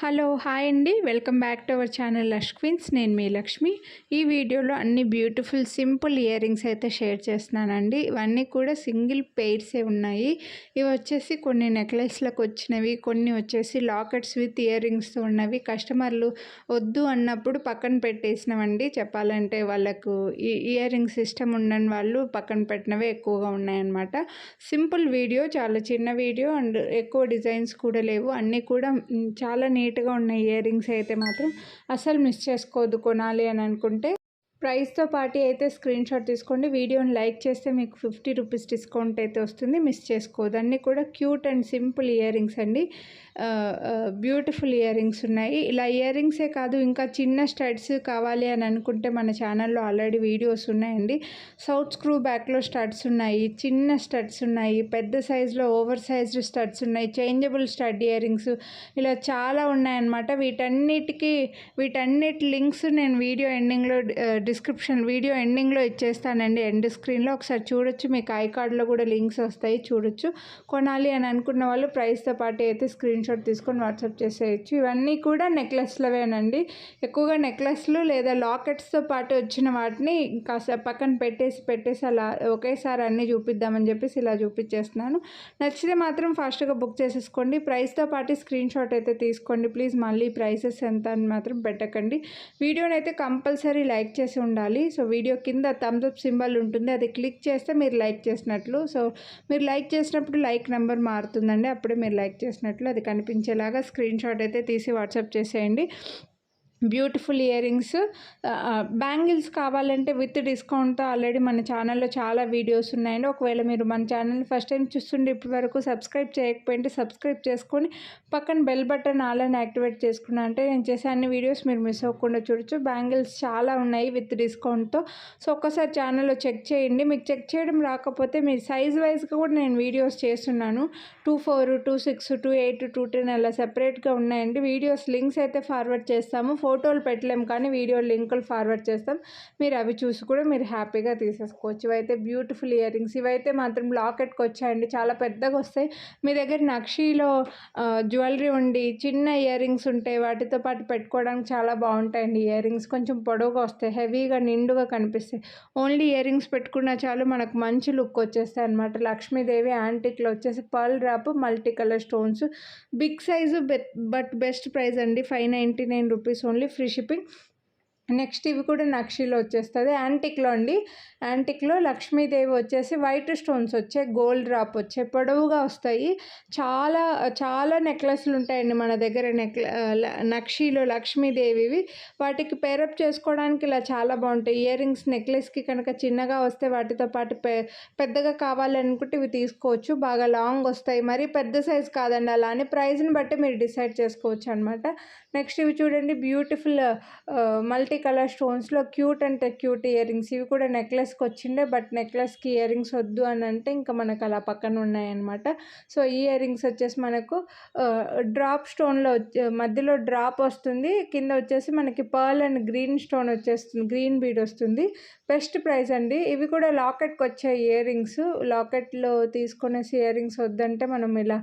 Hello hi అండి, welcome back to our channel Lush Queens. నేను మీ లక్ష్మి. ఈ వీడియోలో అన్ని బ్యూటిఫుల్ సింపుల్ ఇయర్ రింగ్స్ అయితే షేర్ చేస్తున్నానండి. ఇవన్నీ కూడా సింగిల్ పెయిర్సే ఉన్నాయి. ఇవి వచ్చేసి కొన్ని నెక్లెస్లకు వచ్చినవి, కొన్ని వచ్చేసి లాకెట్స్ విత్ ఇయర్ రింగ్స్తో ఉన్నవి. కస్టమర్లు వద్దు అన్నప్పుడు పక్కన పెట్టేసినవండి. చెప్పాలంటే వాళ్ళకు ఈ ఇయర్ రింగ్స్ ఇష్టం ఉండని వాళ్ళు పక్కన పెట్టినవే ఎక్కువగా ఉన్నాయన్నమాట. సింపుల్ వీడియో, చాలా చిన్న వీడియో అండ్ ఎక్కువ డిజైన్స్ కూడా లేవు. అన్నీ కూడా చాలా నీట్గా ఉన్న ఇయర్ రింగ్స్ అయితే మాత్రం అసలు మిస్ చేసుకోవద్దు. కొనాలి అని అనుకుంటే ప్రైస్తో పాటు అయితే స్క్రీన్ షాట్ తీసుకోండి. వీడియోని లైక్ చేస్తే మీకు 50 రూపీస్ డిస్కౌంట్ అయితే వస్తుంది. మిస్ చేసుకోవద్దు. అన్నీ కూడా cute and simple year rings అండి. బ్యూటిఫుల్ ఇయర్ రింగ్స్ ఉన్నాయి. ఇలా ఇయర్ రింగ్సే కాదు, ఇంకా చిన్న స్టడ్స్ కావాలి అని అనుకుంటే మన ఛానల్లో ఆల్రెడీ వీడియోస్ ఉన్నాయండి. సౌత్ స్క్రూ బ్యాక్లో స్టడ్స్ ఉన్నాయి, చిన్న స్టడ్స్ ఉన్నాయి, పెద్ద సైజులో ఓవర్ సైజ్డ్ స్టడ్స్ ఉన్నాయి, చేంజబుల్ స్టడ్ ఇయర్ రింగ్స్, ఇలా చాలా ఉన్నాయన్నమాట. వీటన్నిటి లింక్స్ నేను వీడియో ఎండింగ్లో ఇచ్చేస్తానండి. ఎండ్ స్క్రీన్లో ఒకసారి చూడొచ్చు. మీకు ఐ కార్డ్లో కూడా లింక్స్ వస్తాయి, చూడొచ్చు. కొనాలి అని అనుకున్న వాళ్ళు ప్రైస్తో పాటు అయితే స్క్రీన్ షాట్ తీసుకొని వాట్సాప్ చేసేయచ్చు. ఇవన్నీ కూడా నెక్లెస్లవేనండి. ఎక్కువగా నెక్లెస్లు లేదా లాకెట్స్తో పాటు వచ్చిన వాటిని కాస్త పక్కన పెట్టేసి అలా ఒకేసారి అన్నీ చూపిద్దామని చెప్పేసి ఇలా చూపించేస్తున్నాను. నచ్చితే మాత్రం ఫాస్ట్గా బుక్ చేసేసుకోండి. ప్రైస్తో పాటు స్క్రీన్ షాట్ అయితే తీసుకోండి ప్లీజ్. మళ్ళీ ప్రైసెస్ ఎంత అని మాత్రం పెట్టకండి. వీడియోని అయితే కంపల్సరీ లైక్ చేసి ఉండాలి. సో వీడియో కింద థమ్స్ అప్ సింబల్ ఉంటుంది, అది క్లిక్ చేస్తే మీరు లైక్ చేసినట్లు. సో మీరు లైక్ చేసినప్పుడు లైక్ నెంబర్ మారుతుందండి, అప్పుడే మీరు లైక్ చేసినట్లు అది కనిపించేలాగా స్క్రీన్ షాట్ అయితే తీసి వాట్సాప్ చేసేయండి. బ్యూటిఫుల్ ఇయర్ రింగ్స్, బ్యాంగిల్స్ కావాలంటే విత్ డిస్కౌంట్తో ఆల్రెడీ మన ఛానల్లో చాలా వీడియోస్ ఉన్నాయండి. ఒకవేళ మీరు మన ఛానల్ ఫస్ట్ టైం చూస్తుంటే ఇప్పటి వరకు సబ్స్క్రైబ్ చేయకపోయింటే సబ్స్క్రైబ్ చేసుకొని పక్కన బెల్ బటన్ ఆల్ అని యాక్టివేట్ చేసుకున్నా అంటే నేను చేసే అన్ని వీడియోస్ మీరు మిస్ అవ్వకుండా చూడొచ్చు. బ్యాంగిల్స్ చాలా ఉన్నాయి విత్ డిస్కౌంట్తో. సో ఒక్కసారి ఛానల్లో చెక్ చేయండి. మీకు చెక్ చేయడం రాకపోతే మీరు సైజ్ వైజ్గా కూడా నేను వీడియోస్ చేస్తున్నాను. 24, 26, 28, 210 అలా సెపరేట్గా ఉన్నాయండి. వీడియోస్ లింక్స్ అయితే ఫార్వర్డ్ చేస్తాము. ఫోటోలు పెట్టలేము కానీ వీడియో లింకులు ఫార్వర్డ్ చేస్తాం. మీరు అవి చూసి కూడా మీరు హ్యాపీగా తీసేసుకోవచ్చు. ఇవైతే బ్యూటిఫుల్ ఇయర్ రింగ్స్. ఇవైతే మాత్రం లాకెట్కి వచ్చాయండి, చాలా పెద్దగా వస్తాయి. మీ దగ్గర నక్షీలో జ్యువెలరీ ఉండి చిన్న ఇయర్ రింగ్స్ ఉంటాయి, వాటితో పాటు పెట్టుకోవడానికి చాలా బాగుంటాయండి. ఇయర్ రింగ్స్ కొంచెం పొడవుగా వస్తాయి, హెవీగా నిండుగా కనిపిస్తాయి. ఓన్లీ ఇయర్ రింగ్స్ పెట్టుకున్నా చాలు, మనకు మంచి లుక్ వచ్చేస్తాయి అనమాట. లక్ష్మీదేవి యాంటిక్లో వచ్చేసి pearl drop, multi colour stones, big size but best price అండి. 599 rupees only, free shipping. Next ఇవి కూడా నక్షీలో వచ్చేస్తుంది, యాంటిక్లో అండి. యాంటిక్లో లక్ష్మీదేవి వచ్చేసి వైట్ స్టోన్స్ వచ్చే, గోల్డ్ డ్రాప్ వచ్చే, పొడవుగా వస్తాయి. చాలా చాలా నెక్లెస్లు ఉంటాయండి మన దగ్గర నక్షీలో లక్ష్మీదేవివి. వాటికి పేరప్ చేసుకోవడానికి ఇలా చాలా బాగుంటాయి. ఇయర్ రింగ్స్ నెక్లెస్కి కనుక చిన్నగా వస్తే వాటితో పాటు పెద్దగా కావాలనుకుంటే ఇవి తీసుకోవచ్చు. బాగా లాంగ్ వస్తాయి, మరీ పెద్ద సైజ్ కాదండి. అలా అని ప్రైస్ని బట్టి మీరు డిసైడ్ చేసుకోవచ్చు అనమాట. నెక్స్ట్ ఇవి చూడండి, బ్యూటిఫుల్ మల్టీ కలర్ స్టోన్స్లో క్యూట్ అంటే క్యూట్ ఇయర్ రింగ్స్. ఇవి కూడా నెక్లెస్కి వచ్చిండే, బట్ నెక్లెస్కి ఇయర్ రింగ్స్ వద్దు అని అంటే ఇంకా మనకు అలా పక్కన ఉన్నాయన్నమాట. సో ఈ ఇయర్ రింగ్స్ వచ్చేసి మనకు డ్రాప్ స్టోన్లో మధ్యలో డ్రాప్ వస్తుంది, కింద వచ్చేసి మనకి పర్ల్ అండ్ గ్రీన్ స్టోన్ వచ్చేస్తుంది, గ్రీన్ బీడ్ వస్తుంది. బెస్ట్ ప్రైస్ అండి. ఇవి కూడా లాకెట్కి వచ్చే ఇయర్ రింగ్స్. లాకెట్లో తీసుకునేసి ఇయర్ రింగ్స్ వద్దంటే మనం ఇలా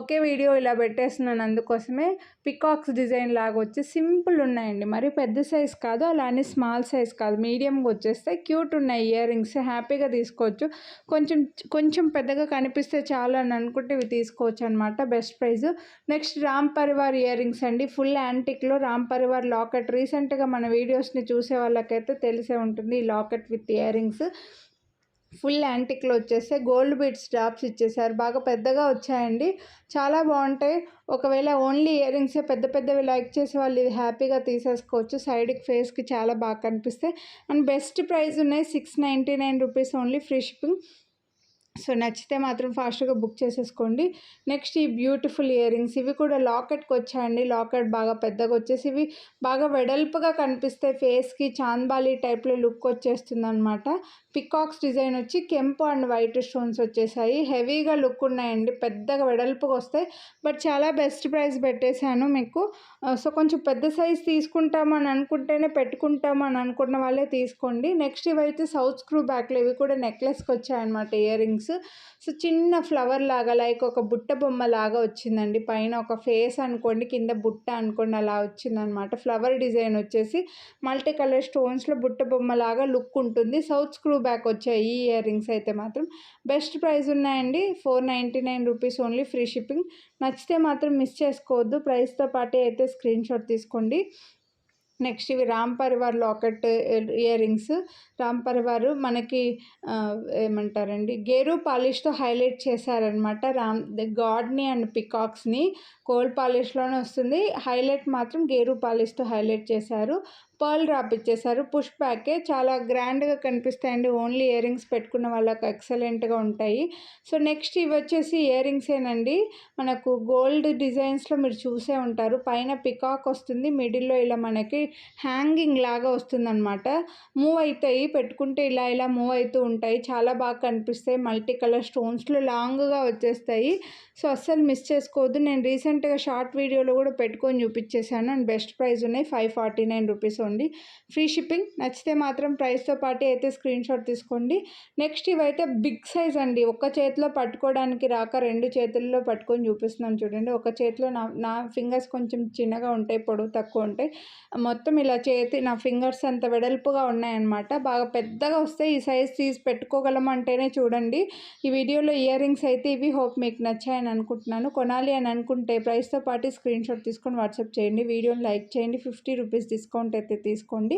ఒకే వీడియో ఇలా పెట్టేస్తున్నాను, అందుకోసమే. పికాక్స్ డిజైన్ లాగా వచ్చి సింపుల్ ఉన్నాయండి, మరి పెద్ద సైజ్ కాదు, అలానే స్మాల్ సైజ్ కాదు, మీడియంగా వచ్చేస్తే క్యూట్ ఉన్నాయి ఇయర్ రింగ్స్. హ్యాపీగా తీసుకోవచ్చు. కొంచెం పెద్దగా కనిపిస్తే చాలు అని అనుకుంటే ఇవి తీసుకోవచ్చు అనమాట. Best price. Next Ram Parivar ear rings అండి. ఫుల్ యాంటిక్లో రామ్ పరివార్ లాకెట్. రీసెంట్గా మన వీడియోస్ని చూసే వాళ్ళకైతే తెలిసే ఉంటుంది ఈ locket with ear rings. Full యాంటిక్లో వచ్చేస్తే గోల్డ్ బీడ్స్ డ్రాప్స్ ఇచ్చేసారు, బాగా పెద్దగా వచ్చాయండి, చాలా బాగుంటాయి. ఒకవేళ ఓన్లీ ఇయర్ రింగ్సే పెద్ద పెద్దవి లైక్ చేసే వాళ్ళు ఇది హ్యాపీగా తీసేసుకోవచ్చు. సైడ్కి ఫేస్కి చాలా బాగా కనిపిస్తాయి అండ్ బెస్ట్ ప్రైస్ ఉన్నాయి. 699 rupees only, free shipping. So నచ్చితే మాత్రం ఫాస్ట్గా బుక్ చేసేసుకోండి. నెక్స్ట్ ఈ బ్యూటిఫుల్ ఇయర్ రింగ్స్. ఇవి కూడా లాకెట్కి వచ్చాయండి. లాకెట్ బాగా పెద్దగా వచ్చేసి ఇవి బాగా వెడల్పుగా కనిపిస్తాయి, ఫేస్కి చాంద్బాలి టైప్లో లుక్ వచ్చేస్తుంది అనమాట. పికాక్స్ డిజైన్ వచ్చి కెంపు అండ్ వైట్ స్టోన్స్ వచ్చేసాయి. హెవీగా లుక్ ఉన్నాయండి, పెద్దగా వెడల్పుగా వస్తాయి. బట్ చాలా బెస్ట్ ప్రైస్ పెట్టేశాను మీకు. సో కొంచెం పెద్ద సైజ్ తీసుకుంటామని అనుకుంటేనే పెట్టుకుంటామని అనుకున్న వాళ్ళే తీసుకోండి. నెక్స్ట్ ఇవైతే సౌత్ స్క్రూ బ్యాక్లో, ఇవి కూడా నెక్లెస్కి వచ్చాయన్నమాట ఇయర్ రింగ్స్. రింగ్స్. సో చిన్న ఫ్లవర్ లాగా లైక్ ఒక బుట్ట బొమ్మ లాగా వచ్చిందండి. పైన ఒక ఫేస్ అనుకోండి, కింద బుట్ట అనుకోండి, అలా వచ్చిందనమాట. ఫ్లవర్ డిజైన్ వచ్చేసి మల్టీ కలర్ స్టోన్స్లో బుట్ట బొమ్మ లాగా లుక్ ఉంటుంది. సౌత్ స్క్రూ బ్యాక్ వచ్చాయి ఈ ఇయర్ రింగ్స్ అయితే మాత్రం. బెస్ట్ ప్రైస్ ఉన్నాయండి, 499 రూపీస్ ఓన్లీ, ఫ్రీ షిప్పింగ్. నచ్చితే మాత్రం మిస్ చేసుకోవద్దు. ప్రైస్తో పాటే అయితే స్క్రీన్ షాట్ తీసుకోండి. నెక్స్ట్ ఇవి Ram Parivar locket ear rings. Ram Parivar మనకి ఏమంటారండి, గేరు పాలిష్తో హైలైట్ చేశారనమాట. గాడ్ని అండ్ పికాక్స్ని గోల్డ్ పాలిష్లోనే వస్తుంది. హైలైట్ మాత్రం గేరు పాలిష్తో హైలైట్ చేశారు. పర్ల్ డ్రాప్ ఇచ్చేసారు. పుష్ బ్యాకే చాలా గ్రాండ్గా కనిపిస్తాయండి. ఓన్లీ ఇయర్ రింగ్స్ పెట్టుకున్న వాళ్ళకి ఎక్సలెంట్గా ఉంటాయి. సో నెక్స్ట్ ఇవి వచ్చేసి ఇయర్ రింగ్సేనండి. మనకు గోల్డ్ డిజైన్స్లో మీరు చూసే ఉంటారు. పైన పికాక్ వస్తుంది, మిడిల్లో ఇలా మనకి హ్యాంగింగ్ లాగా వస్తుందన్నమాట. మూవ్ అవుతాయి, పెట్టుకుంటే ఇలా ఇలా మూవ్ అవుతూ ఉంటాయి. చాలా బాగా కనిపిస్తాయి. మల్టీ కలర్ స్టోన్స్లో లాంగ్గా వచ్చేస్తాయి. సో అస్సలు మిస్ చేసుకోవద్దు. నేను రీసెంట్గా షార్ట్ వీడియోలో కూడా పెట్టుకొని చూపించేశాను. అండ్ బెస్ట్ ప్రైస్ ఉన్నాయి, 549 రూపీస్ ఓన్లీ, ఫ్రీ షిప్పింగ్. నచ్చితే మాత్రం ప్రైస్తో పాటు అయితే స్క్రీన్ షాట్ తీసుకోండి. నెక్స్ట్ ఇవైతే బిగ్ సైజ్ అండి. ఒక చేతిలో పట్టుకోవడానికి రాక 2 చేతుల్లో పట్టుకొని చూపిస్తున్నాను చూడండి. ఒక చేతిలో నా ఫింగర్స్ కొంచెం చిన్నగా ఉంటాయి, పొడవు తక్కువ ఉంటాయి. మొత్తం ఇలా నా ఫింగర్స్ అంత వెడల్పుగా ఉన్నాయన్నమాట. బాగా పెద్దగా వస్తాయి. ఈ సైజ్ తీసి పెట్టుకోగలమంటేనే చూడండి. ఈ వీడియోలో ఇయర్ రింగ్స్ అయితే ఇవి. హోప్ మీకు నచ్చాయని అనుకుంటున్నాను. కొనాలి అని అనుకుంటే ప్రైస్తో పాటు స్క్రీన్ షాట్ తీసుకొని వాట్సాప్ చేయండి. వీడియోని లైక్ చేయండి. 50 రూపీస్ డిస్కౌంట్ అయితే తీసుకోండి.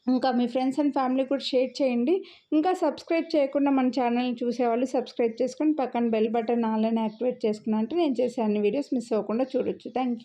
ఇంకా మీ ఫ్రెండ్స్ అండ్ ఫ్యామిలీ కూడా షేర్ చేయండి. ఇంకా సబ్స్క్రైబ్ చేయకుండా మన ఛానల్ని చూసేవాళ్ళు సబ్స్క్రైబ్ చేసుకొని పక్కన బెల్ బటన్ ఆల్ అని యాక్టివేట్ చేసుకున్నా అంటే నేను చేసే అన్ని వీడియోస్ మిస్ అవ్వకుండా చూడొచ్చు. Thank you.